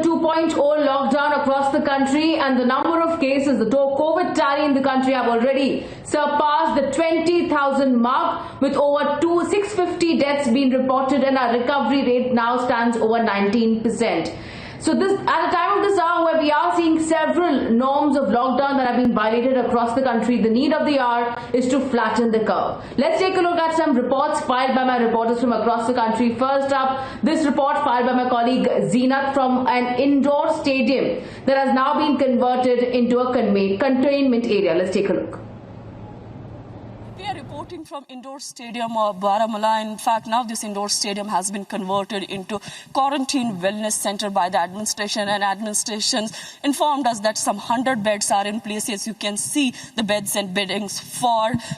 2.0 lockdown across the country, and the number of cases, the COVID tally in the country have already surpassed the 20,000 mark, with over 650 deaths being reported, and our recovery rate now stands over 19%. So this, at a time of this hour where we are seeing several norms of lockdown that have been violated across the country, the need of the hour is to flatten the curve. Let's take a look at some reports filed by my reporters from across the country. First up, this report filed by my colleague Zeenat from an indoor stadium that has now been converted into a containment area. Let's take a look. We are reporting from indoor stadium Baramulla. In fact, now this indoor stadium has been converted into quarantine wellness center by the administration, and administrations informed us that some 100 beds are in place. As you can see, the beds and beddings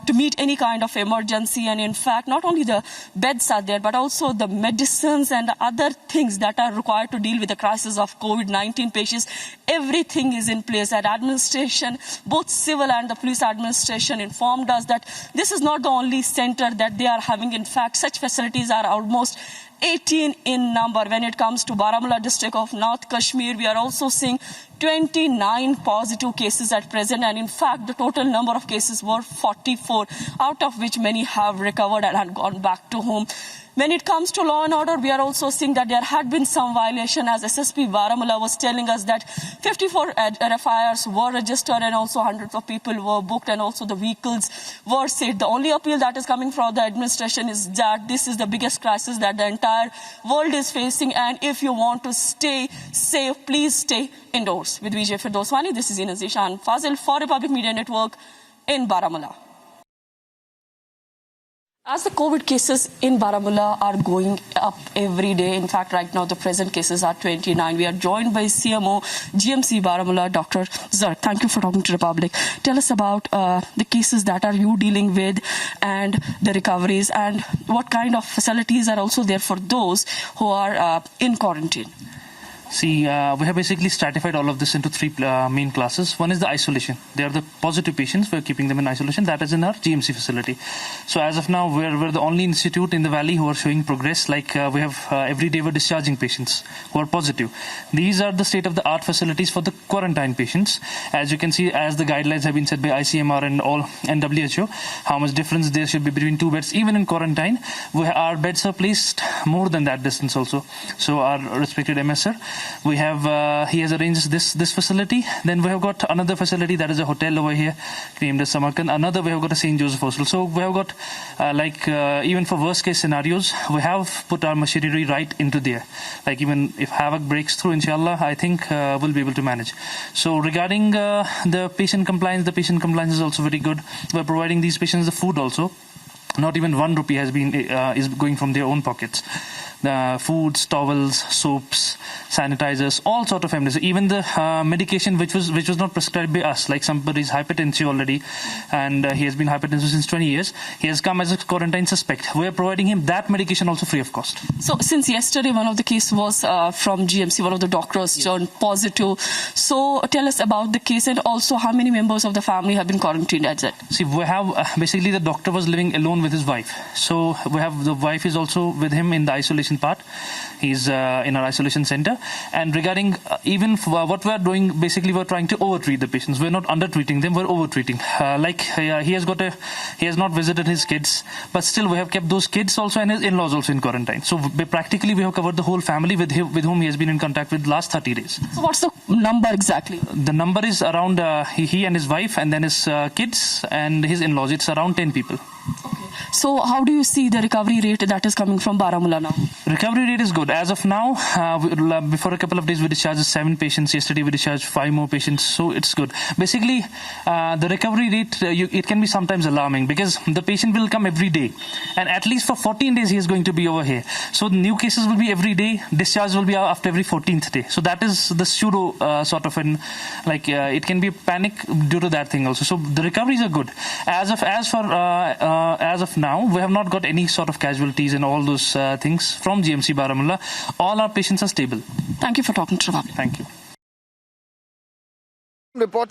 to meet any kind of emergency. And in fact, not only the beds are there, but also the medicines and other things that are required to deal with the crisis of COVID-19 patients. Everything is in place. At administration, both civil and the police administration informed us that this is not the only center that they are having. In fact, such facilities are almost 18 in number. When it comes to Baramulla district of North Kashmir, we are also seeing 29 positive cases at present, and in fact the total number of cases were 44, out of which many have recovered and had gone back to home. When it comes to law and order, we are also seeing that there had been some violation, as SSP Baramulla was telling us that 54 FIRs were registered and also hundreds of people were booked, and also the vehicles were seized. The only appeal that is coming from the administration is that this is the biggest crisis that the entire world is facing, and if you want to stay safe, please stay indoors. With Vijay Firdoswani, this is Ina Zishan Fazil for Republic Media Network in Baramulla. As the COVID cases in Baramulla are going up every day, in fact, right now the present cases are 29. We are joined by CMO GMC Baramulla, Dr. Zarq. Thank you for talking to Republic. Tell us about the cases that are you dealing with and the recoveries, and what kind of facilities are also there for those who are in quarantine. See, we have basically stratified all of this into three main classes. One is the isolation. They are the positive patients. We're keeping them in isolation. That is in our GMC facility. So as of now, we're the only institute in the valley who are showing progress. Like we have every day we're discharging patients who are positive. These are the state-of-the-art facilities for the quarantine patients. As you can see, as the guidelines have been set by ICMR and all and WHO, how much difference there should be between two beds. Even in quarantine, our beds are placed more than that distance also. So our respected MSR, we have he has arranged this facility. Then we have got another facility that is a hotel over here named as Samarkand. Another we have got a St. Joseph Hostel. So we have got even for worst case scenarios, we have put our machinery right into there. Like even if havoc breaks through, inshallah, I think we'll be able to manage. So regarding the patient compliance is also very good. We're providing these patients the food also. Not even 1 rupee has been is going from their own pockets. Foods, towels, soaps, sanitizers, all sort of remedies. Even the medication which was not prescribed by us, like somebody's hypertensive already, and he has been hypertensive since 20 years. He has come as a quarantine suspect. We are providing him that medication also free of cost. So since yesterday one of the case was from GMC, one of the doctors turned positive. So tell us about the case, and also how many members of the family have been quarantined at that? See, we have basically the doctor was living alone with his wife. So we have the wife is also with him in the isolation part. He's in our isolation center. And regarding even what we're doing, basically we're trying to over-treat the patients. We're not under-treating them, we're over-treating. He has not visited his kids, but still we have kept those kids also and his in-laws also in quarantine. So practically we have covered the whole family with whom he has been in contact with last 30 days. So what's the number exactly? The number is around he and his wife, and then his kids and his in-laws. It's around 10 people. Okay. So how do you see the recovery rate that is coming from Baramulla now? Recovery rate is good. As of now, before a couple of days we discharged 7 patients. Yesterday we discharged 5 more patients. So it's good. Basically, the recovery rate, it can be sometimes alarming because the patient will come every day. And at least for 14 days he is going to be over here. So new cases will be every day. Discharge will be after every 14th day. So that is the pseudo sort of it can be panic due to that thing also. So the recoveries are good. As of now, we have not got any sort of casualties and all those things from GMC Baramulla. All our patients are stable. Thank you for talking to Republic. Thank you. Report